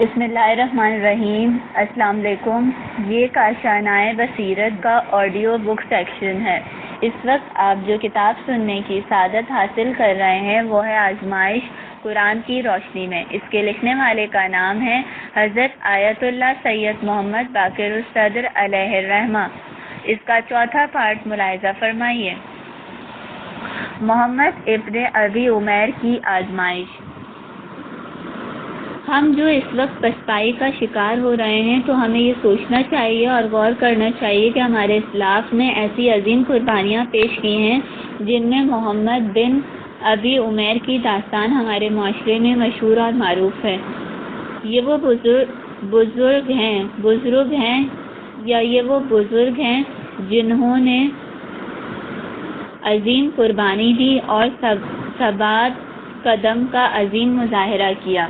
بسم اللہ الرحمن الرحیم۔ السلام علیکم۔ یہ کاشانۂ بصیرت کا آڈیو بک سیکشن ہے۔ اس وقت آپ جو کتاب سننے کی سعادت حاصل کر رہے ہیں وہ ہے آزمائش قرآن کی روشنی میں۔ اس کے لکھنے والے کا نام ہے حضرت آیت اللہ سید محمد باقر الصدر علیہ الرحمہ۔ اس کا چوتھا پارٹ ملاحظہ فرمائیے۔ محمد ابن ابی عمیر کی آزمائش۔ ہم جو اس وقت پسپائی کا شکار ہو رہے ہیں تو ہمیں یہ سوچنا چاہیے اور غور کرنا چاہیے کہ ہمارے اسلاف نے ایسی عظیم قربانیاں پیش کی ہیں جن میں محمد بن ابی عمیر کی داستان ہمارے معاشرے میں مشہور اور معروف ہے۔ یہ وہ بزرگ ہیں جنہوں نے عظیم قربانی دی اور ثبات قدم کا عظیم مظاہرہ کیا۔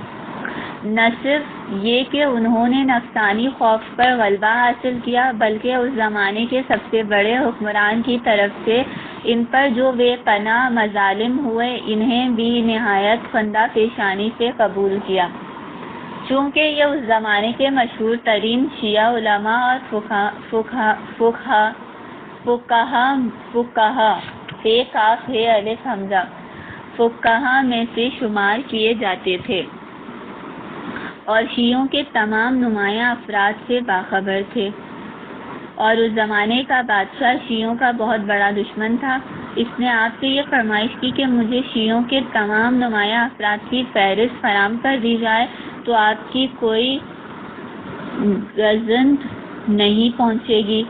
نہ صرف یہ کہ انہوں نے نفسانی خوف پر غلبہ حاصل کیا بلکہ اس زمانے کے سب سے بڑے حکمران کی طرف سے ان پر جو بے پناہ مظالم ہوئے انہیں بھی نہایت خندہ پیشانی سے قبول کیا۔ چونکہ یہ اس زمانے کے مشہور ترین شیعہ علماء اور فقہا میں سے شمار کیے جاتے تھے اور شیعوں کے تمام نمایاں افراد سے باخبر تھے، اور اس زمانے کا بادشاہ شیعوں کا بہت بڑا دشمن تھا۔ اس نے آپ سے یہ فرمائش کی کہ مجھے شیعوں کے تمام نمایاں افراد کی فہرست فراہم کر دی جائے تو آپ کی کوئی گزند نہیں پہنچے گی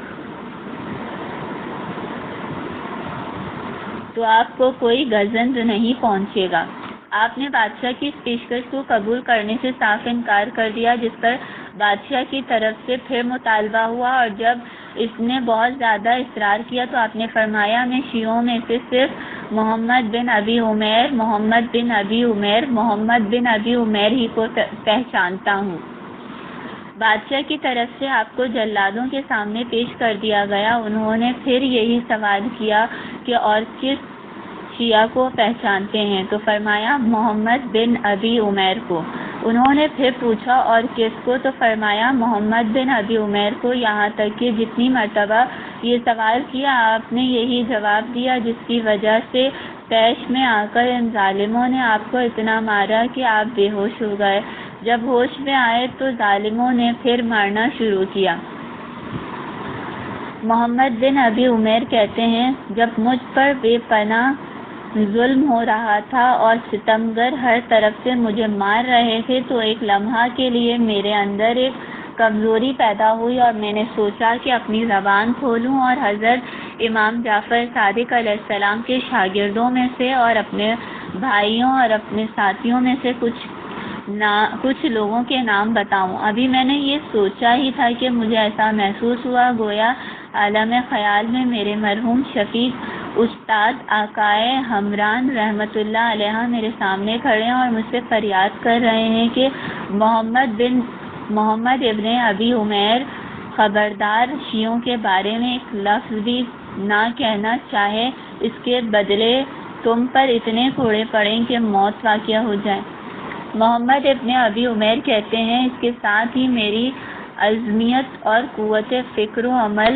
گا۔ آپ نے بادشاہ کی اس پیشکش کو قبول کرنے سے صاف انکار کر دیا، جس پر بادشاہ کی طرف سے پھر مطالبہ ہوا، اور جب اس نے بہت زیادہ اصرار کیا تو آپ نے فرمایا میں شیعوں میں سے صرف محمد بن ابی عمیر ہی کو پہچانتا ہوں۔ بادشاہ کی طرف سے آپ کو جلادوں کے سامنے پیش کر دیا گیا۔ انہوں نے پھر یہی سوال کیا کہ اور کس شیعہ کو پہچانتے ہیں؟ تو فرمایا محمد بن ابی عمیر کو۔ انہوں نے پھر پوچھا اور کس کو؟ تو فرمایا محمد بن ابی عمیر کو، یہاں تک کہ جتنی مرتبہ یہ سوال کیا آپ نے یہی جواب دیا، جس کی وجہ سے پیش میں آ کر ان ظالموں نے آپ کو اتنا مارا کہ آپ بے ہوش ہو گئے۔ جب ہوش میں آئے تو ظالموں نے پھر مارنا شروع کیا۔ محمد بن ابی عمیر کہتے ہیں جب مجھ پر بے پناہ ظلم ہو رہا تھا اور ستمگر ہر طرف سے مجھے مار رہے تھے تو ایک لمحہ کے لیے میرے اندر ایک کمزوری پیدا ہوئی اور میں نے سوچا کہ اپنی زبان کھولوں اور حضرت امام جعفر صادق علیہ السلام کے شاگردوں میں سے اور اپنے بھائیوں اور اپنے ساتھیوں میں سے کچھ لوگوں کے نام بتاؤں۔ ابھی میں نے یہ سوچا ہی تھا کہ مجھے ایسا محسوس ہوا گویا عالم خیال میں میرے مرحوم شفیق استاد آقائے ہمران رحمۃ اللہ علیہ میرے سامنے کھڑے ہیں اور مجھ سے فریاد کر رہے ہیں کہ محمد ابن ابی عمیر خبردار شیعوں کے بارے میں ایک لفظ بھی نہ کہنا چاہے، اس کے بدلے تم پر اتنے کوڑے پڑیں کہ موت واقع ہو جائے۔ محمد ابن ابی عمیر کہتے ہیں اس کے ساتھ ہی میری عزمیت اور قوت فکر و عمل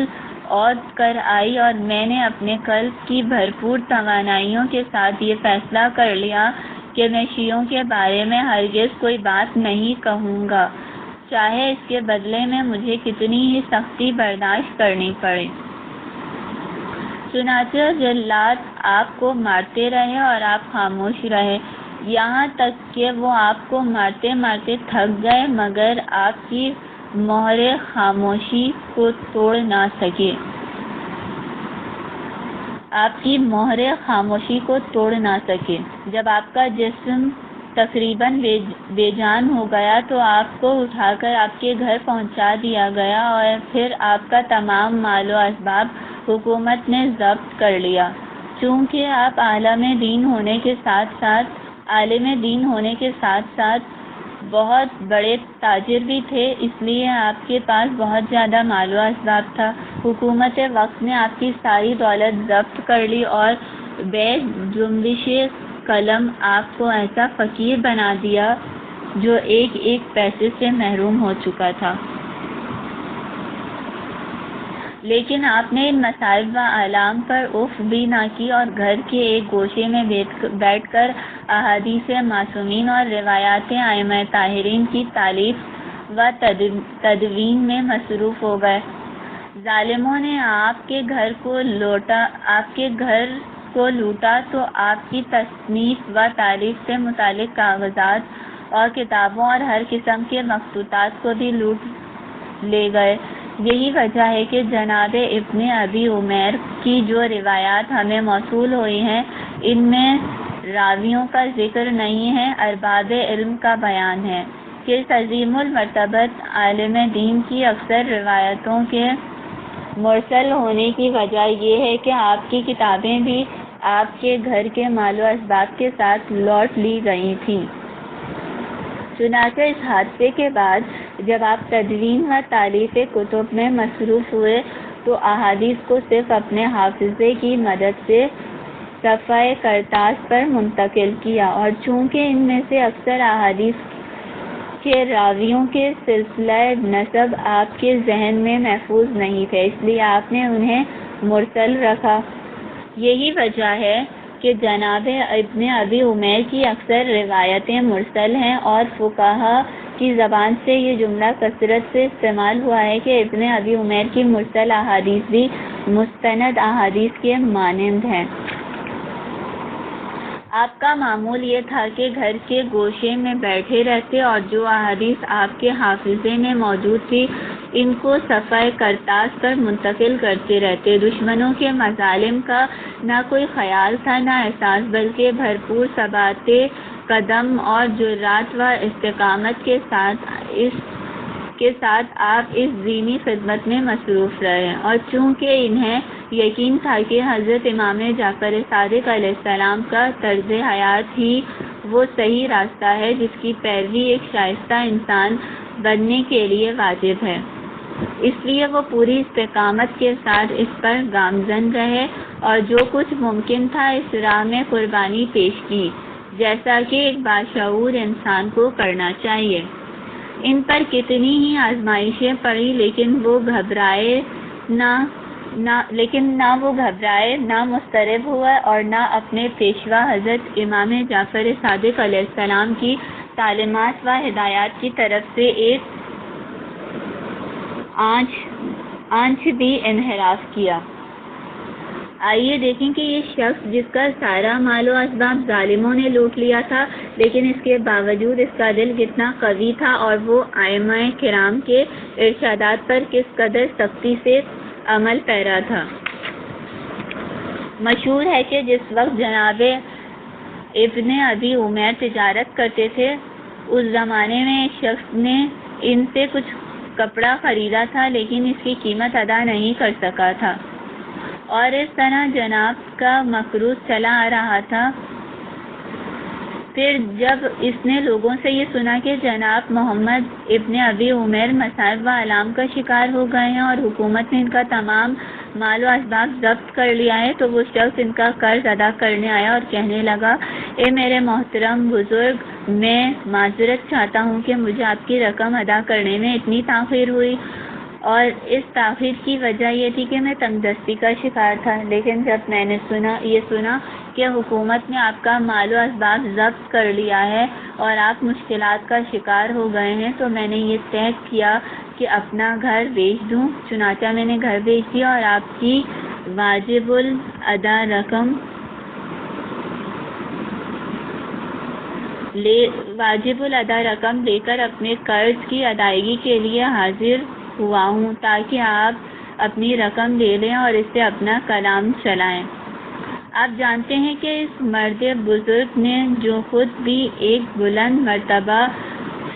عود کر آئی اور میں نے اپنے قلب کی بھرپور توانائیوں کے ساتھ یہ فیصلہ کر لیا کہ میں شیعوں کے بارے میں ہرگز کوئی بات نہیں کہوں گا، چاہے اس کے بدلے میں مجھے کتنی ہی سختی برداشت کرنی پڑے۔ چنانچہ جلاد آپ کو مارتے رہے اور آپ خاموش رہے، یہاں تک کہ وہ آپ کو مارتے مارتے تھک گئے مگر آپ کی مہر خاموشی کو توڑ نہ سکے۔ جب آپ کا جسم تقریباً بے جان ہو گیا تو آپ کو اٹھا کر آپ کے گھر پہنچا دیا گیا اور پھر آپ کا تمام مال و اسباب حکومت نے ضبط کر لیا۔ چونکہ آپ عالم دین ہونے کے ساتھ ساتھ بہت بڑے تاجر بھی تھے، اس لیے آپ کے پاس بہت زیادہ مال و اسباب تھا۔ حکومت وقت نے آپ کی ساری دولت ضبط کر لی اور بے جنبش قلم آپ کو ایسا فقیر بنا دیا جو ایک ایک پیسے سے محروم ہو چکا تھا۔ لیکن آپ نے ان مصائب و آلام پر اف بھی نہ کی اور گھر کے ایک گوشے میں بیٹھ کر احادیث معصومین اور روایات ائمہ طاہرین کی تالیف و تدوین میں مصروف ہو گئے۔ ظالموں نے آپ کے گھر کو لوٹا تو آپ کی تصنیف و تالیف سے متعلق کاغذات اور کتابوں اور ہر قسم کے مخطوطات کو بھی لوٹ لے گئے۔ یہی وجہ ہے کہ جناب ابن ابی عمیر کی جو روایات ہمیں موصول ہوئی ہیں ان میں راویوں کا ذکر نہیں ہے، ارباب علم کا بیان ہے کہ اس عظیم المرتبت عالم دین کی اکثر روایتوں کے مرسل ہونے کی وجہ یہ ہے کہ آپ کی کتابیں بھی آپ کے گھر کے مال و اسباب کے ساتھ لوٹ لی گئی تھیں۔ چنانچہ اس حادثے کے بعد جب آپ تدوین و تالیف کتب میں مصروف ہوئے تو احادیث کو صرف اپنے حافظے کی مدد سے صفحہ کرتاس پر منتقل کیا، اور چونکہ ان میں سے اکثر احادیث کے راویوں کے سلسلہ نسب آپ کے ذہن میں محفوظ نہیں تھے، اس لیے آپ نے انہیں مرسل رکھا۔ یہی وجہ ہے کہ جناب ابن ابی عمیر کی اکثر روایتیں مرسل ہیں، اور فقہا کی زبان سے یہ جملہ کثرت سے استعمال ہوا ہے کہ ابن ابی عمیر کی مرسل احادیث بھی مستند احادیث کے مانند ہیں۔ آپ کا معمول یہ تھا کہ گھر کے گوشے میں بیٹھے رہتے اور جو احادیث آپ کے حافظے میں موجود تھی ان کو صفحہ کرتاس پر منتقل کرتے رہتے۔ دشمنوں کے مظالم کا نہ کوئی خیال تھا نہ احساس، بلکہ بھرپور ثبات قدم اور جرأت و استقامت کے ساتھ آپ اس دینی خدمت میں مصروف رہے، اور چونکہ انہیں یقین تھا کہ حضرت امام جعفر صادق علیہ السلام کا طرز حیات ہی وہ صحیح راستہ ہے جس کی پیروی ایک شائستہ انسان بننے کے لیے واجب ہے، اس لیے وہ پوری استقامت کے ساتھ اس پر گامزن رہے اور جو کچھ ممکن تھا اس راہ میں قربانی پیش کی، جیسا کہ ایک باشعور انسان کو کرنا چاہیے۔ ان پر کتنی ہی آزمائشیں پڑی لیکن نہ مضطرب ہوا اور نہ اپنے پیشوا حضرت امام جعفر صادق علیہ السلام کی تعلیمات و ہدایات کی طرف سے ایک آنچ بھی انحراف کیا۔ آئیے دیکھیں کہ یہ شخص جس کا سارا مال و اسباب ظالموں نے لوٹ لیا تھا، لیکن اس کے باوجود اس کا دل کتنا قوی تھا اور وہ ائمہ کرام کے ارشادات پر کس قدر سختی سے عمل پیرا تھا۔ مشہور ہے کہ جس وقت جناب ابن ابی عمیر تجارت کرتے تھے اس زمانے میں ایک شخص نے ان سے کچھ کپڑا خریدا تھا لیکن اس کی قیمت ادا نہیں کر سکا تھا، اور اس طرح جناب کا مقروض چلا آ رہا تھا۔ پھر جب اس نے لوگوں سے یہ سنا کہ جناب محمد ابن ابی عمیر مصائب و آلام کا شکار ہو گئے ہیں اور حکومت نے ان کا تمام مال و اسباب ضبط کر لیا ہے، تو وہ شخص ان کا قرض ادا کرنے آیا اور کہنے لگا، اے میرے محترم بزرگ، میں معذرت چاہتا ہوں کہ مجھے آپ کی رقم ادا کرنے میں اتنی تاخیر ہوئی، اور اس تاخیر کی وجہ یہ تھی کہ میں تنگ دستی کا شکار تھا، لیکن جب میں نے یہ سنا کہ حکومت نے آپ کا مال و اسباب ضبط کر لیا ہے اور آپ مشکلات کا شکار ہو گئے ہیں تو میں نے یہ طے کیا کہ اپنا گھر بیچ دوں۔ چنانچہ میں نے گھر بیچ دیا اور آپ کی واجب الادا رقم لے کر اپنے قرض کی ادائیگی کے لیے حاضر ہوا ہوں تاکہ آپ اپنی رقم لے لیں اور اس سے اپنا کلام چلائیں۔ آپ جانتے ہیں کہ اس مرد بزرگ نے جو خود بھی ایک بلند مرتبہ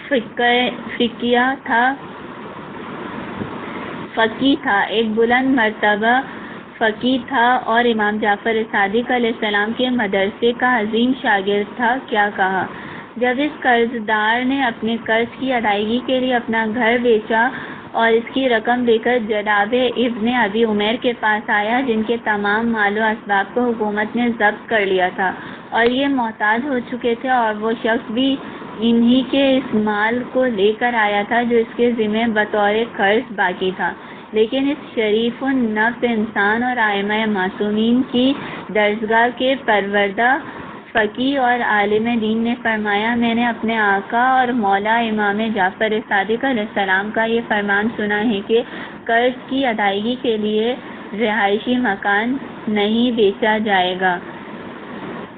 فقیہ تھا اور امام جعفر صادق علیہ السلام کے مدرسے کا عظیم شاگرد تھا، کیا کہا جب اس قرض دار نے اپنے قرض کی ادائیگی کے لیے اپنا گھر بیچا اور اس کی رقم لے کر جناب ابن ابی عمیر کے پاس آیا جن کے تمام مال و اسباب کو حکومت نے ضبط کر لیا تھا اور یہ محتاج ہو چکے تھے، اور وہ شخص بھی انہی کے اس مال کو لے کر آیا تھا جو اس کے ذمہ بطور قرض باقی تھا، لیکن اس شریف النفس انسان اور ائمہ معصومین کی درسگاہ کے پروردہ فقیہ اور عالم دین نے فرمایا، میں نے اپنے آقا اور مولا امام جعفر صادق علیہ السلام کا یہ فرمان سنا ہے کہ قرض کی ادائیگی کے لیے رہائشی مکان نہیں بیچا جائے گا۔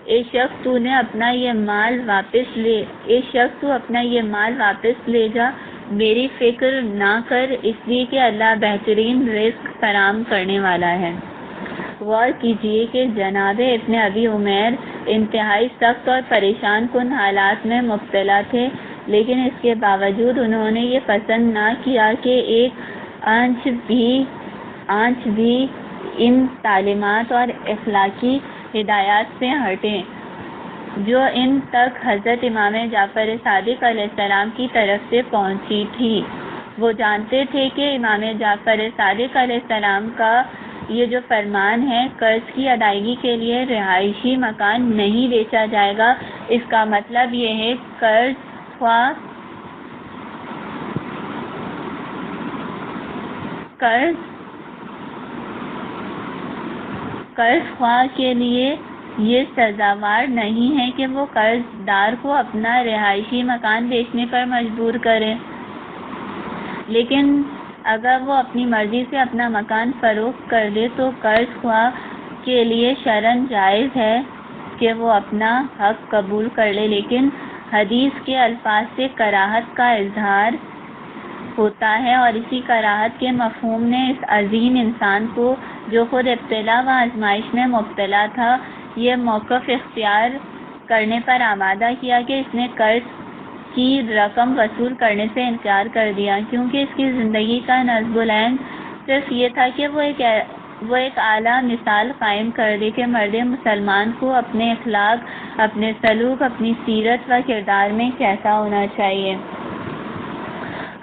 اے شخص تو اپنا یہ مال واپس لے جا، میری فکر نہ کر، اس لیے کہ اللہ بہترین رزق فراہم کرنے والا ہے۔ غور کیجیے کہ جناب ابن ابی عمیر انتہائی سخت اور پریشان کن حالات میں مبتلا تھے، لیکن اس کے باوجود انہوں نے یہ پسند نہ کیا کہ ایک آنچ بھی ان تعلیمات اور اخلاقی ہدایات سے ہٹیں جو ان تک حضرت امام جعفر صادق علیہ السلام کی طرف سے پہنچی تھی۔ وہ جانتے تھے کہ امام جعفر صادق علیہ السلام کا یہ جو فرمان ہے قرض کی ادائیگی کے لیے رہائشی مکان نہیں بیچا جائے گا، اس کا مطلب یہ ہے قرض خواہ کے لیے یہ سزاوار نہیں ہے کہ وہ قرض دار کو اپنا رہائشی مکان بیچنے پر مجبور کرے، لیکن اگر وہ اپنی مرضی سے اپنا مکان فروخت کر دے تو قرض خواہ کے لیے شرعاً جائز ہے کہ وہ اپنا حق قبول کر لے، لیکن حدیث کے الفاظ سے کراہت کا اظہار ہوتا ہے، اور اسی کراہت کے مفہوم نے اس عظیم انسان کو جو خود ابتلا و آزمائش میں مبتلا تھا یہ موقف اختیار کرنے پر آمادہ کیا کہ اس نے قرض کی رقم وصول کرنے سے انکار کر دیا، کیونکہ اس کی زندگی کا نصب العین صرف یہ تھا کہ وہ ایک اعلیٰ مثال قائم کر دے کہ مرد مسلمان کو اپنے اخلاق، اپنے سلوک، اپنی سیرت و کردار میں کیسا ہونا چاہیے۔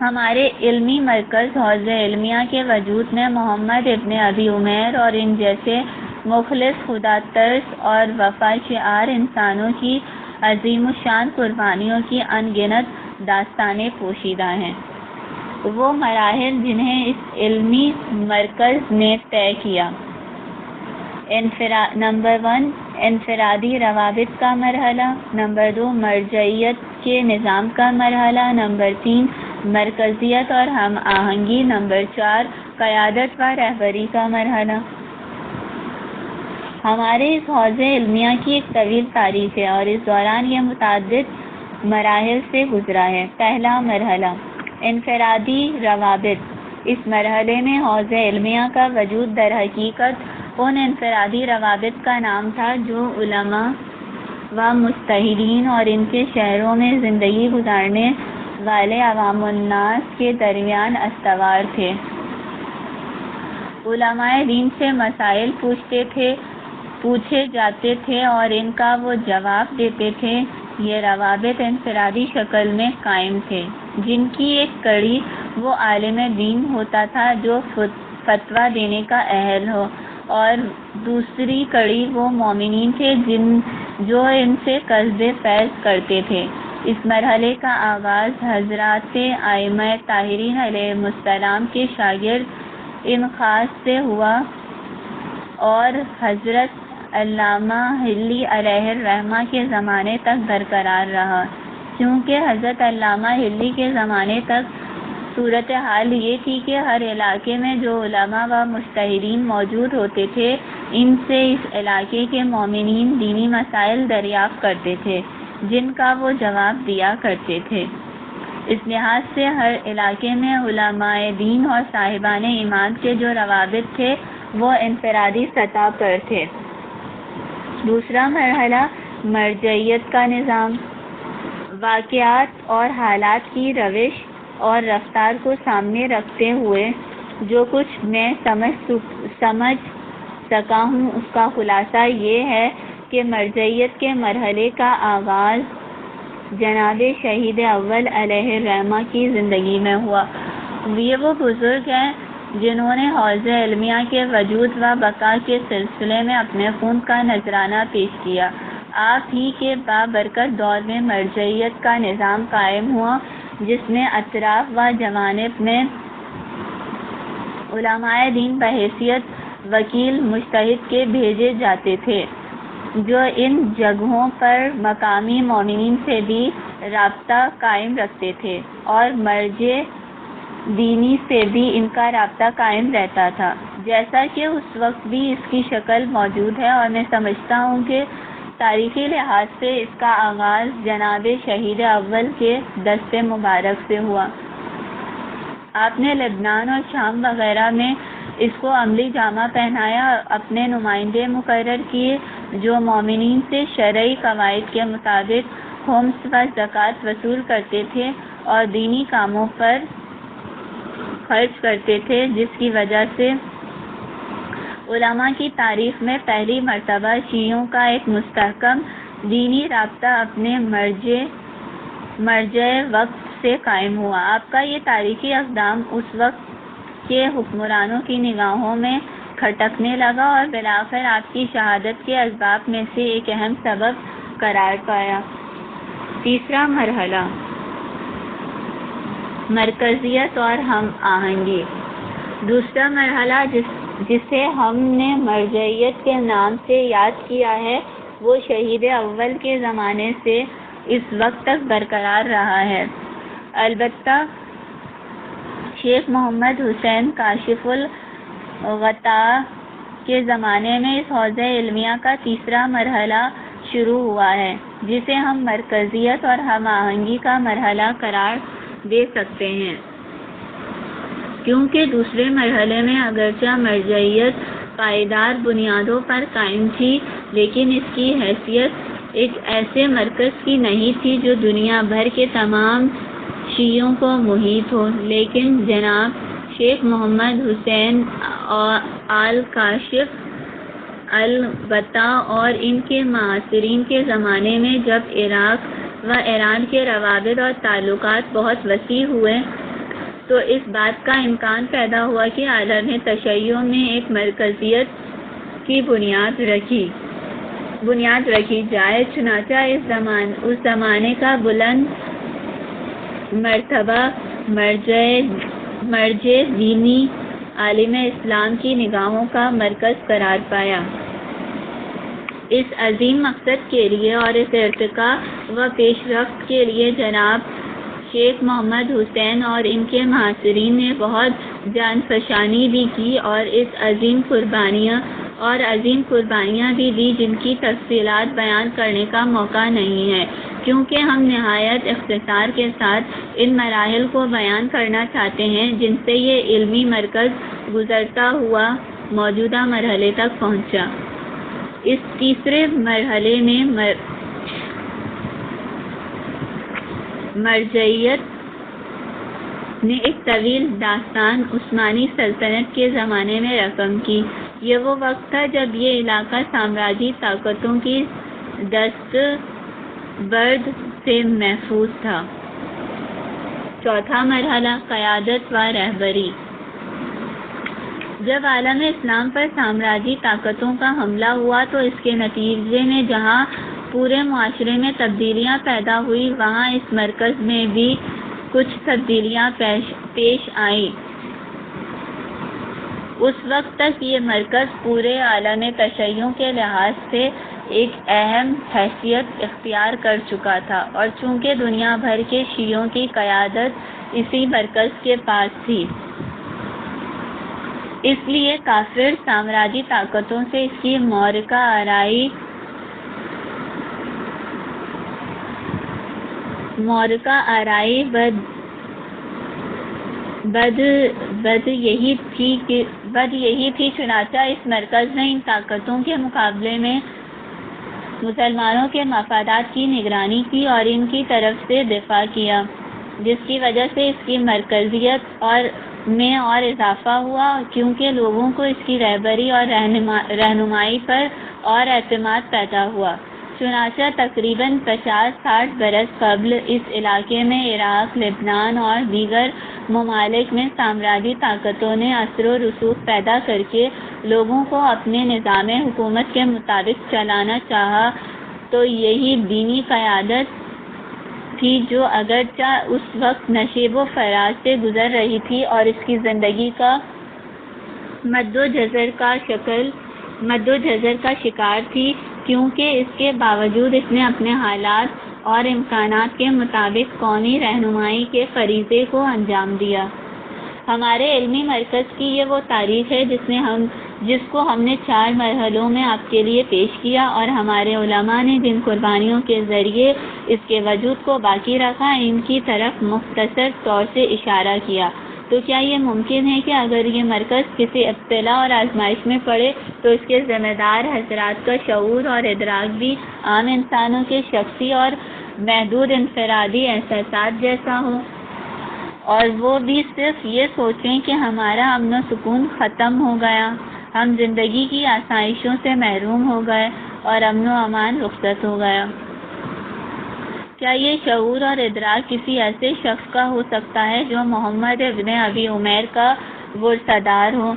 ہمارے علمی مرکز حوض علمیہ کے وجود میں محمد ابن ابی عمیر اور ان جیسے مخلص خدا ترس اور وفا شعار انسانوں کی عظیم الشان قربانیوں کی ان گنت داستانیں پوشیدہ ہیں۔ وہ مراحل جنہیں اس علمی مرکز نے طے کیا: نمبر 1، انفرادی روابط کا مرحلہ، نمبر 2، مرجعیت کے نظام کا مرحلہ، نمبر 3، مرکزیت اور ہم آہنگی، نمبر 4، قیادت و رہبری کا مرحلہ۔ ہمارے اس حوض علمیہ کی ایک طویل تاریخ ہے اور اس دوران یہ متعدد مراحل سے گزرا ہے۔ پہلا مرحلہ، انفرادی روابط۔ اس مرحلے میں حوض علمیہ کا وجود در حقیقت ان انفرادی روابط کا نام تھا جو علماء و مجتہدین اور ان کے شہروں میں زندگی گزارنے والے عوام الناس کے درمیان استوار تھے۔ علماء دین سے مسائل پوچھے جاتے تھے اور ان کا وہ جواب دیتے تھے۔ یہ روابط انفرادی شکل میں قائم تھے، جن کی ایک کڑی وہ عالم دین ہوتا تھا جو فتویٰ دینے کا اہل ہو، اور دوسری کڑی وہ مومنین تھے جو ان سے قصد فیض کرتے تھے۔ اس مرحلے کا آغاز حضرات ائمہ طاہرین علیہم السلام کے شاگرد انخاص سے ہوا اور حضرت علامہ حلی علیہ الرحمہ کے زمانے تک برقرار رہا۔ کیونکہ حضرت علامہ حلی کے زمانے تک صورتحال یہ تھی کہ ہر علاقے میں جو علماء و مجتہدین موجود ہوتے تھے ان سے اس علاقے کے مومنین دینی مسائل دریافت کرتے تھے جن کا وہ جواب دیا کرتے تھے۔ اس لحاظ سے ہر علاقے میں علماء دین اور صاحبان ایمان کے جو روابط تھے وہ انفرادی سطح پر تھے۔ دوسرا مرحلہ، مرجعیت کا نظام۔ واقعات اور حالات کی روش اور رفتار کو سامنے رکھتے ہوئے جو کچھ میں سمجھ سکا ہوں اس کا خلاصہ یہ ہے کہ مرجعیت کے مرحلے کا آغاز جناب شہید اول علیہ الرحمہ کی زندگی میں ہوا۔ یہ وہ بزرگ ہیں جنہوں نے حوض علمیہ کے وجود و بقا کے سلسلے میں اپنے خون کا نذرانہ پیش کیا۔ آپ ہی کے بابرکت دور میں مرجعیت کا نظام قائم ہوا، جس میں اطراف و جوانب میں علماء دین بحیثیت وکیل مجتہد کے بھیجے جاتے تھے، جو ان جگہوں پر مقامی مومنین سے بھی رابطہ قائم رکھتے تھے، اور مرجع دینی سے بھی ان کا رابطہ قائم رہتا تھا، جیسا کہ اس وقت بھی اس کی شکل موجود ہے۔ اور میں سمجھتا ہوں کہ تاریخی لحاظ سے اس کا آغاز جناب شہید اول کے دست مبارک سے ہوا۔ آپ نے لبنان اور شام وغیرہ میں اس کو عملی جامہ پہنایا، اپنے نمائندے مقرر کیے جو مومنین سے شرعی قواعد کے مطابق خمس و زکوٰۃ وصول کرتے تھے اور دینی کاموں پر خرچ کرتے تھے، جس کی وجہ سے علماء کی تاریخ میں پہلی مرتبہ شیعوں کا ایک مستحکم دینی رابطہ اپنے مرجع وقت سے قائم ہوا۔ آپ کا یہ تاریخی اقدام اس وقت کے حکمرانوں کی نگاہوں میں کھٹکنے لگا اور بالآخر آپ کی شہادت کے اسباب میں سے ایک اہم سبب قرار پایا۔ تیسرا مرحلہ، مرکزیت اور ہم آہنگی۔ دوسرا مرحلہ جسے ہم نے مرجعیت کے نام سے یاد کیا ہے، وہ شہید اول کے زمانے سے اس وقت تک برقرار رہا ہے۔ البتہ شیخ محمد حسین کاشف الغطاء کے زمانے میں اس حوزہ علمیہ کا تیسرا مرحلہ شروع ہوا ہے، جسے ہم مرکزیت اور ہم آہنگی کا مرحلہ قرار دے سکتے ہیں، کیونکہ دوسرے مرحلے میں اگرچہ مرجعیت پائیدار بنیادوں پر قائم تھی، لیکن اس کی حیثیت ایک ایسے مرکز کی نہیں تھی جو دنیا بھر کے تمام شیعوں کو محیط ہو۔ لیکن جناب شیخ محمد حسین آل کاشف الغطاء اور ان کے معاصرین کے زمانے میں جب عراق و ایران کے روابط اور تعلقات بہت وسیع ہوئے، تو اس بات کا امکان پیدا ہوا کہ عالم تشیع میں ایک مرکزیت کی بنیاد رکھی جائے۔ چنانچہ اس زمانے کا بلند مرتبہ مرجع دینی عالم اسلام کی نگاہوں کا مرکز قرار پایا۔ اس عظیم مقصد کے لیے اور اس ارتقاء و پیش رفت کے لیے جناب شیخ محمد حسین اور ان کے معاصرین نے بہت جان فشانی بھی کی اور عظیم قربانیاں بھی دی، جن کی تفصیلات بیان کرنے کا موقع نہیں ہے، کیونکہ ہم نہایت اختصار کے ساتھ ان مراحل کو بیان کرنا چاہتے ہیں جن سے یہ علمی مرکز گزرتا ہوا موجودہ مرحلے تک پہنچا۔ اس تیسرے مرحلے میں مرجعیت نے ایک طویل داستان عثمانی سلطنت کے زمانے میں رقم کی۔ یہ وہ وقت تھا جب یہ علاقہ سامراجی طاقتوں کی دستبرد سے محفوظ تھا۔ چوتھا مرحلہ، قیادت و رہبری۔ جب عالم اسلام پر سامراجی طاقتوں کا حملہ ہوا تو اس کے نتیجے میں جہاں پورے معاشرے میں تبدیلیاں پیدا ہوئی، وہاں اس مرکز میں بھی کچھ تبدیلیاں پیش آئیں۔ اس وقت تک یہ مرکز پورے عالم تشیع کے لحاظ سے ایک اہم حیثیت اختیار کر چکا تھا، اور چونکہ دنیا بھر کے شیعوں کی قیادت اسی مرکز کے پاس تھی، اس لیے کافر سامراجی طاقتوں سے اس کی معرکہ آرائی بد یہی تھی۔ چنانچہ اس مرکز نے ان طاقتوں کے مقابلے میں مسلمانوں کے مفادات کی نگرانی کی اور ان کی طرف سے دفاع کیا، جس کی وجہ سے اس کی مرکزیت میں اور اضافہ ہوا، کیونکہ لوگوں کو اس کی رہبری اور رہنمائی پر اور اعتماد پیدا ہوا۔ چنانچہ تقریباً 50-60 برس قبل اس علاقے میں عراق، لبنان اور دیگر ممالک میں سامراجی طاقتوں نے اثر و رسوخ پیدا کر کے لوگوں کو اپنے نظام حکومت کے مطابق چلانا چاہا تو یہی دینی قیادت تھی جو اگرچہ اس وقت نشیب و فراز سے گزر رہی تھی اور اس کی زندگی کا مد و جزر کا شکار تھی، کیونکہ اس کے باوجود اس نے اپنے حالات اور امکانات کے مطابق قومی رہنمائی کے فریضے کو انجام دیا۔ ہمارے علمی مرکز کی یہ وہ تاریخ ہے جس کو ہم نے 4 مرحلوں میں آپ کے لیے پیش کیا، اور ہمارے علماء نے جن قربانیوں کے ذریعے اس کے وجود کو باقی رکھا، ان کی طرف مختصر طور سے اشارہ کیا۔ تو کیا یہ ممکن ہے کہ اگر یہ مرکز کسی ابتلا اور آزمائش میں پڑے تو اس کے ذمہ دار حضرات کا شعور اور ادراک بھی عام انسانوں کے شخصی اور محدود انفرادی احساسات جیسا ہو، اور وہ بھی صرف یہ سوچیں کہ ہمارا امن و سکون ختم ہو گیا، ہم زندگی کی آسائشوں سے محروم ہو گئے اور امن و امان رخصت ہو گیا؟ کیا یہ شعور اور ادراک کسی ایسے شخص کا ہو سکتا ہے جو محمد ابن ابی عمیر کا ورثہدار ہو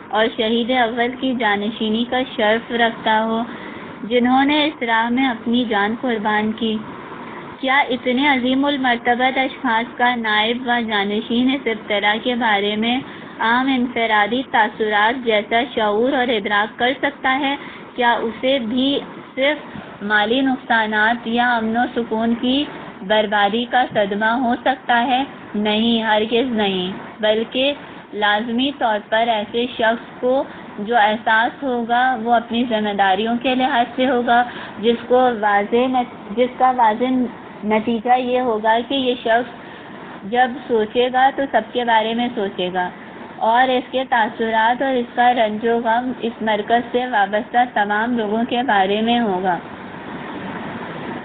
اور شہید اول کی جانشینی کا شرف رکھتا ہو، جنہوں نے اس راہ میں اپنی جان قربان کی؟ کیا اتنے عظیم المرتبت اشخاص کا نائب و جانشین اس ابتلا کے بارے میں عام انفرادی تاثرات جیسا شعور اور ادراک کر سکتا ہے؟ کیا اسے بھی صرف مالی نقصانات یا امن و سکون کی بربادی کا صدمہ ہو سکتا ہے؟ نہیں، ہرگز نہیں، بلکہ لازمی طور پر ایسے شخص کو جو احساس ہوگا وہ اپنی ذمہ داریوں کے لحاظ سے ہوگا، جس کا واضح نتیجہ یہ ہوگا کہ یہ شخص جب سوچے گا تو سب کے بارے میں سوچے گا، اور اس کے تاثرات اور اس کا رنج و غم اس مرکز سے وابستہ تمام لوگوں کے بارے میں ہوگا،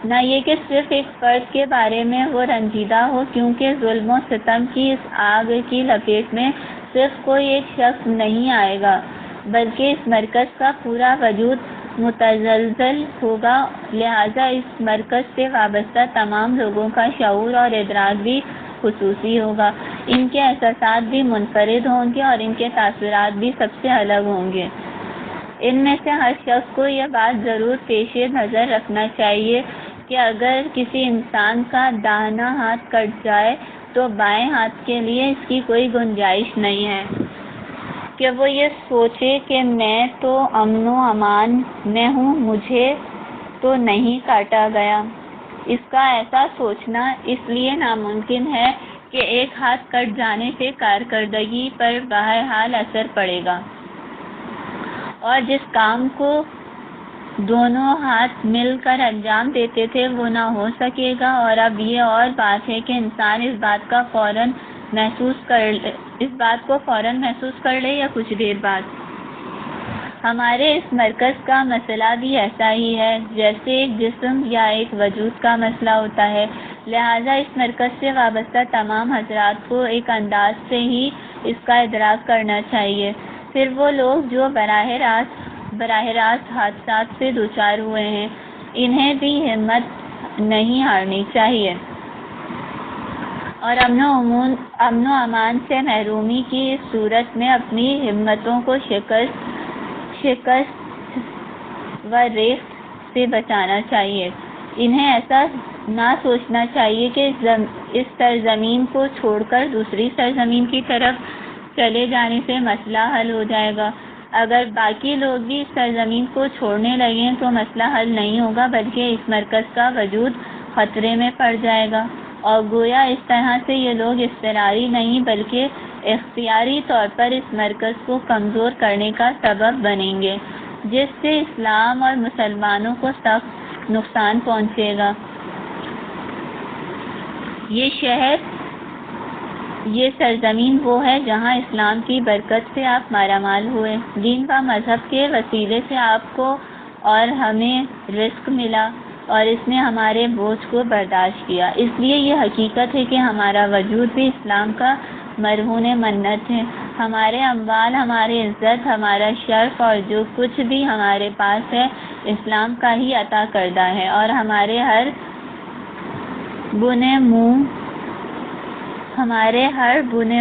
نہ یہ کہ صرف ایک فرد کے بارے میں وہ رنجیدہ ہو، کیونکہ ظلم و ستم کی اس آگ کی لپیٹ میں صرف کوئی ایک شخص نہیں آئے گا، بلکہ اس مرکز کا پورا وجود متزلزل ہوگا۔ لہٰذا اس مرکز سے وابستہ تمام لوگوں کا شعور اور ادراک بھی خصوصی ہوگا، ان کے احساسات بھی منفرد ہوں گے اور ان کے تاثرات بھی سب سے الگ ہوں گے۔ ان میں سے ہر شخص کو یہ بات ضرور پیش نظر رکھنا چاہیے کہ اگر کسی انسان کا داہنا ہاتھ کٹ جائے تو بائیں ہاتھ کے لیے اس کی کوئی گنجائش نہیں ہے کہ وہ یہ سوچے کہ میں تو امن و امان میں ہوں، مجھے تو نہیں کاٹا گیا۔ اس کا ایسا سوچنا اس لیے ناممکن ہے کہ ایک ہاتھ کٹ جانے سے کارکردگی پر بہرحال اثر پڑے گا، اور جس کام کو دونوں ہاتھ مل کر انجام دیتے تھے وہ نہ ہو سکے گا۔ اور اب یہ اور بات ہے کہ انسان اس بات کو فوراً محسوس کر لے یا کچھ دیر بعد۔ ہمارے اس مرکز کا مسئلہ بھی ایسا ہی ہے جیسے ایک جسم یا ایک وجود کا مسئلہ ہوتا ہے، لہٰذا اس مرکز سے وابستہ تمام حضرات کو ایک انداز سے ہی اس کا ادراک کرنا چاہیے۔ پھر وہ لوگ جو براہ راست حادثات سے دوچار ہوئے ہیں، انہیں بھی ہمت نہیں ہارنی چاہیے، اور امن و امان سے محرومی کی اس صورت میں اپنی ہمتوں کو شکست و ریخت سے بچانا چاہیے۔ انہیں ایسا نہ سوچنا چاہیے کہ اس سرزمین کو چھوڑ کر دوسری سرزمین کی طرف چلے جانے سے مسئلہ حل ہو جائے گا۔ اگر باقی لوگ بھی اس سرزمین کو چھوڑنے لگیں تو مسئلہ حل نہیں ہوگا، بلکہ اس مرکز کا وجود خطرے میں پڑ جائے گا، اور گویا اس طرح سے یہ لوگ اضطراری نہیں بلکہ اختیاری طور پر اس مرکز کو کمزور کرنے کا سبب بنیں گے، جس سے اسلام اور مسلمانوں کو سخت نقصان پہنچے گا۔ یہ شہر، یہ سرزمین وہ ہے جہاں اسلام کی برکت سے آپ مالا مال ہوئے، دین و مذہب کے وسیلے سے آپ کو اور ہمیں رزق ملا، اور اس نے ہمارے بوجھ کو برداشت کیا۔ اس لیے یہ حقیقت ہے کہ ہمارا وجود بھی اسلام کا مرہون منت ہے۔ ہمارے اموال، ہماری عزت، ہمارا شرف اور جو کچھ بھی ہمارے پاس ہے اسلام کا ہی عطا کردہ ہے، اور ہمارے ہر بنے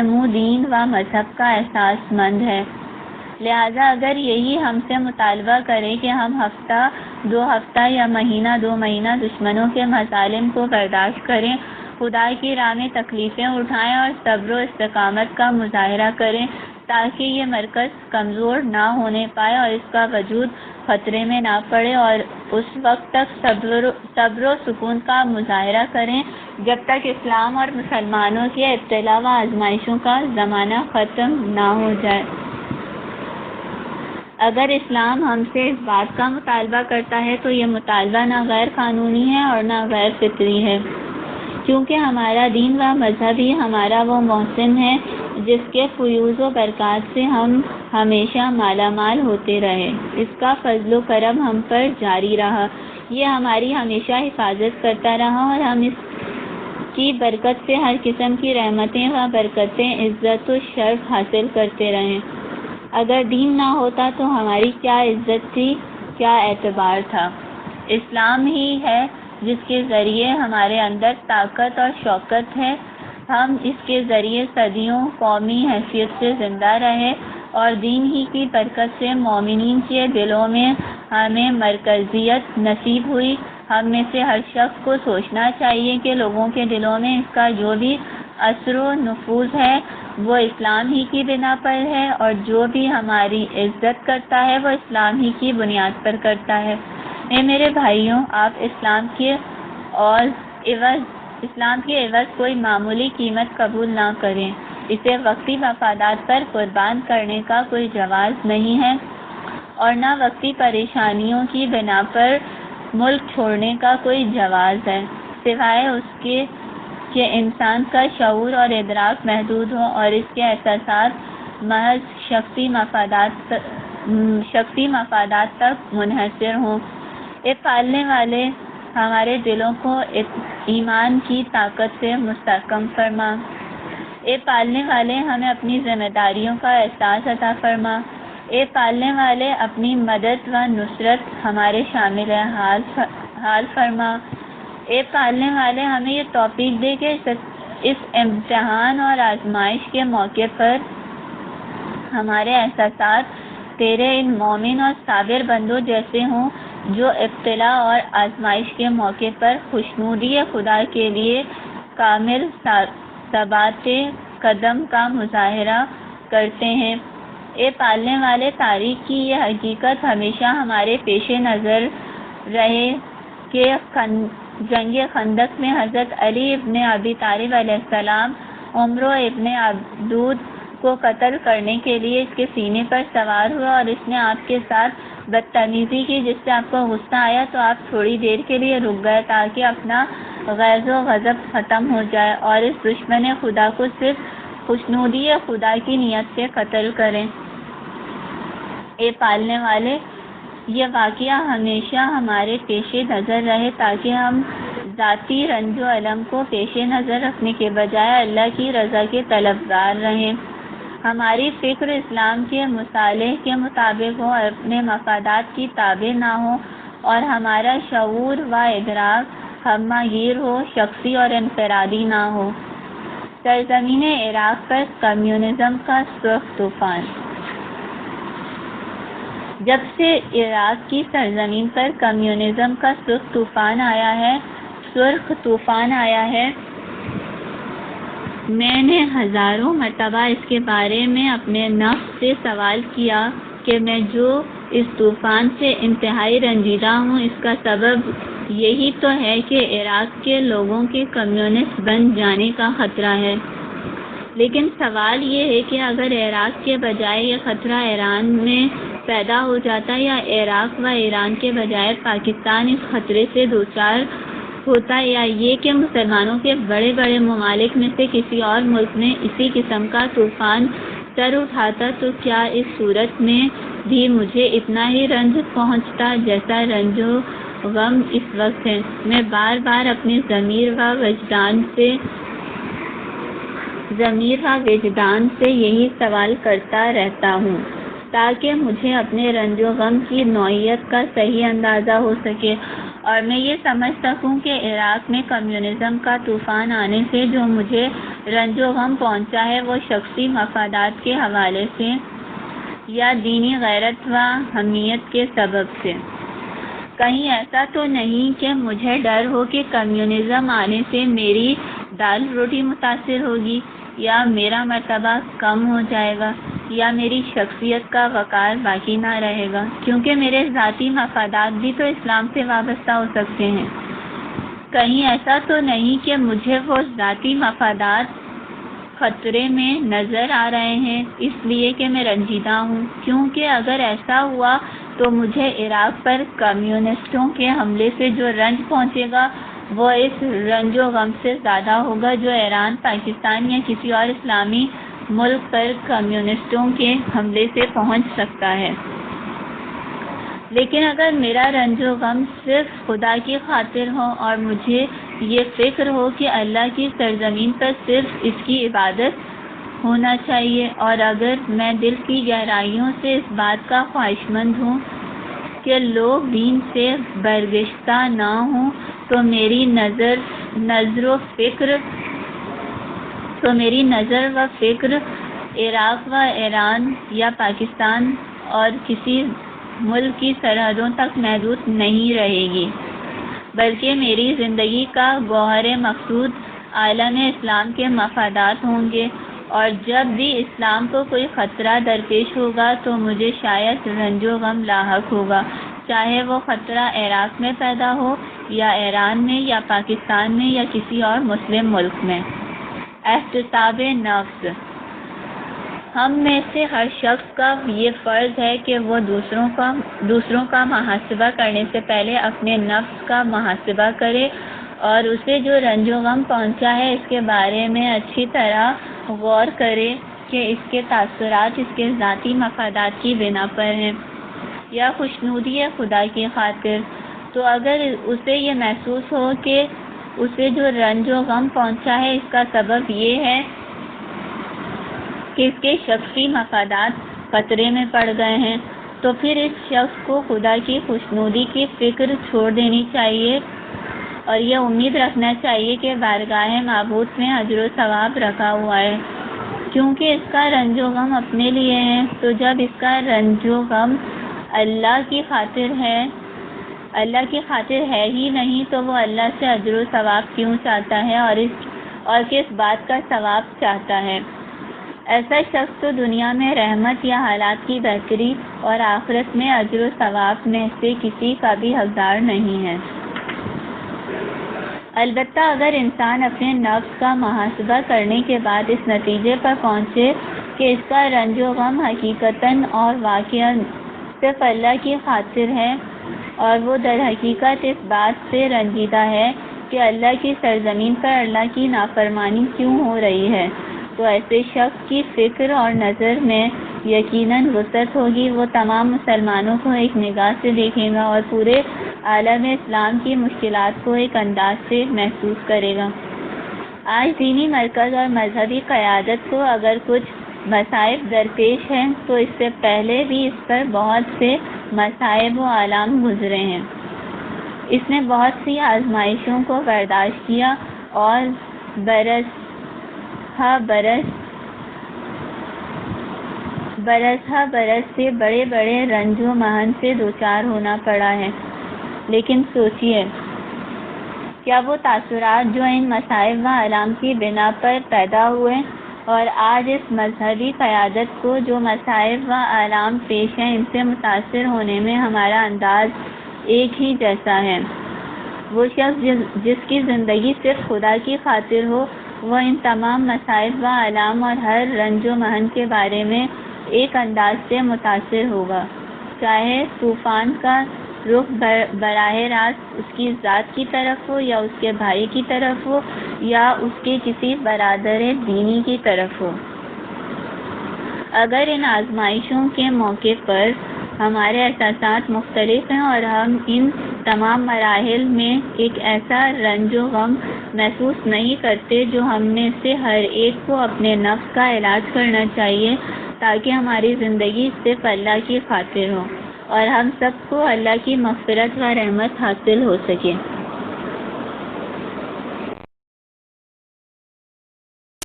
منہ دین و مذہب کا احساس مند ہے۔ لہٰذا اگر یہی ہم سے مطالبہ کرے کہ ہم ہفتہ دو ہفتہ یا مہینہ دو مہینہ دشمنوں کے مظالم کو برداشت کریں، خدا کی راہ میں تکلیفیں اٹھائیں اور صبر و استقامت کا مظاہرہ کریں تاکہ یہ مرکز کمزور نہ ہونے پائے اور اس کا وجود خطرے میں نہ پڑے، اور اس وقت تک صبر و سکون کا مظاہرہ کریں جب تک اسلام اور مسلمانوں کی ابتلا و آزمائشوں کا زمانہ ختم نہ ہو جائے۔ اگر اسلام ہم سے اس بات کا مطالبہ کرتا ہے تو یہ مطالبہ نہ غیر قانونی ہے اور نہ غیر فطری ہے، کیونکہ ہمارا دین و مذہب ہی ہمارا وہ محسن ہے جس کے فیوز و برکات سے ہم ہمیشہ مالا مال ہوتے رہے، اس کا فضل و کرم ہم پر جاری رہا، یہ ہماری ہمیشہ حفاظت کرتا رہا اور ہم اس کی برکت سے ہر قسم کی رحمتیں و برکتیں، عزت و شرف حاصل کرتے رہے۔ اگر دین نہ ہوتا تو ہماری کیا عزت تھی، کیا اعتبار تھا؟ اسلام ہی ہے جس کے ذریعے ہمارے اندر طاقت اور شوکت ہے، ہم اس کے ذریعے صدیوں قومی حیثیت سے زندہ رہے، اور دین ہی کی برکت سے مومنین کے دلوں میں ہمیں مرکزیت نصیب ہوئی۔ ہم میں سے ہر شخص کو سوچنا چاہیے کہ لوگوں کے دلوں میں اس کا جو بھی اثر و نفوذ ہے وہ اسلام ہی کی بنا پر ہے، اور جو بھی ہماری عزت کرتا ہے وہ اسلام ہی کی بنیاد پر کرتا ہے۔ اے میرے بھائیوں، آپ اسلام کے عوض کوئی معمولی قیمت قبول نہ کریں، اسے وقتی مفادات پر قربان کرنے کا کوئی جواز نہیں ہے، اور نہ وقتی پریشانیوں کی بنا پر ملک چھوڑنے کا کوئی جواز ہے، سوائے اس کے کہ انسان کا شعور اور ادراک محدود ہو اور اس کے احساسات محض شخصی مفادات تک منحصر ہوں۔ اے پالنے والے، ہمارے دلوں کو ایمان کی طاقت سے مستحکم فرما۔ اے پالنے والے، ہمیں اپنی ذمہ داریوں کا احساس عطا فرما۔ اے پالنے والے، اپنی مدد و نصرت ہمارے شامل حال فرما۔ اے پالنے والے، ہمیں یہ توفیق دے کہ اس امتحان اور آزمائش کے موقع پر ہمارے احساسات تیرے ان مومن اور صابر بندوں جیسے ہوں جو ابتلا اور آزمائش کے موقع پر خوشنودی خدا کے لیے کامل ثبات قدم کا مظاہرہ کرتے ہیں۔ اے پالنے والے، تاریخ کی یہ حقیقت ہمیشہ ہمارے پیش نظر رہے کہ جنگ خندق میں حضرت علی ابن ابی طالب علیہ السلام عمرو ابن عبدود کو قتل کرنے کے لیے اس کے سینے پر سوار ہوا اور اس نے آپ کے ساتھ بدتمیزی کی، جس سے آپ کو غصہ آیا تو آپ تھوڑی دیر کے لیے رک گئے تاکہ اپنا غیظ و غضب ختم ہو جائے اور اس دشمن خدا کو صرف خوشنودی خدا کی نیت سے قتل کریں۔ اے پالنے والے، یہ واقعہ ہمیشہ ہمارے پیش نظر رہے تاکہ ہم ذاتی رنج و علم کو پیش نظر رکھنے کے بجائے اللہ کی رضا کے طلبگار رہیں، ہماری فکر اسلام کے مصالح کے مطابق ہو، اپنے مفادات کی تابع نہ ہو، اور ہمارا شعور و ادراک ہمہ گیر ہو، شخصی اور انفرادی نہ ہو۔ سرزمین عراق پر کمیونزم کا سرخ طوفان۔ جب سے عراق کی سرزمین پر کمیونزم کا سرخ طوفان آیا ہے، میں نے ہزاروں مرتبہ اس کے بارے میں اپنے نفس سے سوال کیا کہ میں جو اس طوفان سے انتہائی رنجیدہ ہوں، اس کا سبب یہی تو ہے کہ عراق کے لوگوں کے کمیونسٹ بن جانے کا خطرہ ہے۔ لیکن سوال یہ ہے کہ اگر عراق کے بجائے یہ خطرہ ایران میں پیدا ہو جاتا یا عراق و ایران کے بجائے پاکستان اس خطرے سے دوچار ہوتا، یا یہ کہ مسلمانوں کے بڑے بڑے ممالک میں سے کسی اور ملک میں اسی قسم کا طوفان سر اٹھاتا، تو کیا اس صورت میں بھی مجھے اتنا ہی رنج پہنچتا جیسا رنج و غم اس وقت ہے؟ میں بار بار اپنے ضمیر و وجدان سے یہی سوال کرتا رہتا ہوں تاکہ مجھے اپنے رنج و غم کی نوعیت کا صحیح اندازہ ہو سکے اور میں یہ سمجھ سکوں کہ عراق میں کمیونزم کا طوفان آنے سے جو مجھے رنج و غم پہنچا ہے وہ شخصی مفادات کے حوالے سے یا دینی غیرت و حمیت کے سبب سے۔ کہیں ایسا تو نہیں کہ مجھے ڈر ہو کہ کمیونزم آنے سے میری دال روٹی متاثر ہوگی، یا میرا مرتبہ کم ہو جائے گا، یا میری شخصیت کا وقار باقی نہ رہے گا، کیونکہ میرے ذاتی مفادات بھی تو اسلام سے وابستہ ہو سکتے ہیں۔ کہیں ایسا تو نہیں کہ مجھے وہ ذاتی مفادات خطرے میں نظر آ رہے ہیں اس لیے کہ میں رنجیدہ ہوں، کیونکہ اگر ایسا ہوا تو مجھے عراق پر کمیونسٹوں کے حملے سے جو رنج پہنچے گا وہ اس رنج و غم سے زیادہ ہوگا جو ایران، پاکستان یا کسی اور اسلامی ملک پر کمیونسٹوں کے حملے سے پہنچ سکتا ہے۔ لیکن اگر میرا رنج و غم صرف خدا کی خاطر ہو اور مجھے یہ فکر ہو کہ اللہ کی سرزمین پر صرف اس کی عبادت ہونا چاہیے، اور اگر میں دل کی گہرائیوں سے اس بات کا خواہشمند ہوں کہ لوگ دین سے برگشتہ نہ ہوں، تو میری نظر و فکر عراق و ایران یا پاکستان اور کسی ملک کی سرحدوں تک محدود نہیں رہے گی، بلکہ میری زندگی کا گوہر مقصود عالم اسلام کے مفادات ہوں گے، اور جب بھی اسلام کو کوئی خطرہ درپیش ہوگا تو مجھے شاید رنج و غم لاحق ہوگا، چاہے وہ خطرہ عراق میں پیدا ہو یا ایران میں یا پاکستان میں یا کسی اور مسلم ملک میں۔ احتساب نفس۔ ہم میں سے ہر شخص کا یہ فرض ہے کہ وہ دوسروں کا محاسبہ کرنے سے پہلے اپنے نفس کا محاسبہ کرے اور اسے جو رنج و غم پہنچا ہے اس کے بارے میں اچھی طرح غور کرے کہ اس کے تاثرات اس کے ذاتی مفادات کی بنا پر ہیں یا خوشنودی ہے خدا کی خاطر۔ تو اگر اسے یہ محسوس ہو کہ اسے جو رنج و غم پہنچا ہے اس کا سبب یہ ہے کہ اس کے شخصی مفادات خطرے میں پڑ گئے ہیں، تو پھر اس شخص کو خدا کی خوشنودی کی فکر چھوڑ دینی چاہیے اور یہ امید رکھنا چاہیے کہ بارگاہ معبود میں اجر و ثواب رکھا ہوا ہے، کیونکہ اس کا رنج و غم اپنے لیے ہے۔ تو جب اس کا رنج و غم اللہ کی خاطر ہے ہی نہیں تو وہ اللہ سے اجر و ثواب کیوں چاہتا ہے اور کس بات کا ثواب چاہتا ہے؟ ایسا شخص تو دنیا میں رحمت یا حالات کی بہتری اور آخرت میں اجر و ثواب میں سے کسی کا بھی حقدار نہیں ہے۔ البتہ اگر انسان اپنے نفس کا محاسبہ کرنے کے بعد اس نتیجے پر پہنچے کہ اس کا رنج و غم حقیقتاً اور واقعاً صرف اللہ کی خاطر ہے اور وہ در حقیقت اس بات سے رنجیدہ ہے کہ اللہ کی سرزمین پر اللہ کی نافرمانی کیوں ہو رہی ہے، تو ایسے شخص کی فکر اور نظر میں یقیناً وسعت ہوگی۔ وہ تمام مسلمانوں کو ایک نگاہ سے دیکھے گا اور پورے عالم اسلام کی مشکلات کو ایک انداز سے محسوس کرے گا۔ آج دینی مرکز اور مذہبی قیادت کو اگر کچھ مصائب درپیش ہیں تو اس سے پہلے بھی اس پر بہت سے مصائب و آلام گزرے ہیں۔ اس نے بہت سی آزمائشوں کو برداشت کیا اور برس ہا برس سے بڑے بڑے رنج و محن سے دوچار ہونا پڑا ہے۔ لیکن سوچئے، کیا وہ تاثرات جو ان مصائب و آلام کی بنا پر پیدا ہوئے اور آج اس مذہبی قیادت کو جو مصائب و آلام پیش ہیں ان سے متاثر ہونے میں ہمارا انداز ایک ہی جیسا ہے؟ وہ شخص جس کی زندگی صرف خدا کی خاطر ہو وہ ان تمام مصائب و آلام اور ہر رنج و محن کے بارے میں ایک انداز سے متاثر ہوگا، چاہے طوفان کا رخ براہ راست اس کی ذات کی طرف ہو یا اس کے بھائی کی طرف ہو یا اس کے کسی برادر دینی کی طرف ہو۔ اگر ان آزمائشوں کے موقع پر ہمارے احساسات مختلف ہیں اور ہم ان تمام مراحل میں ایک ایسا رنج و غم محسوس نہیں کرتے جو ہم میں سے ہر ایک کو اپنے نفس کا علاج کرنا چاہیے تاکہ ہماری زندگی صرف اللہ کی خاطر ہو اور ہم سب کو اللہ کی مغفرت و رحمت حاصل ہو سکے۔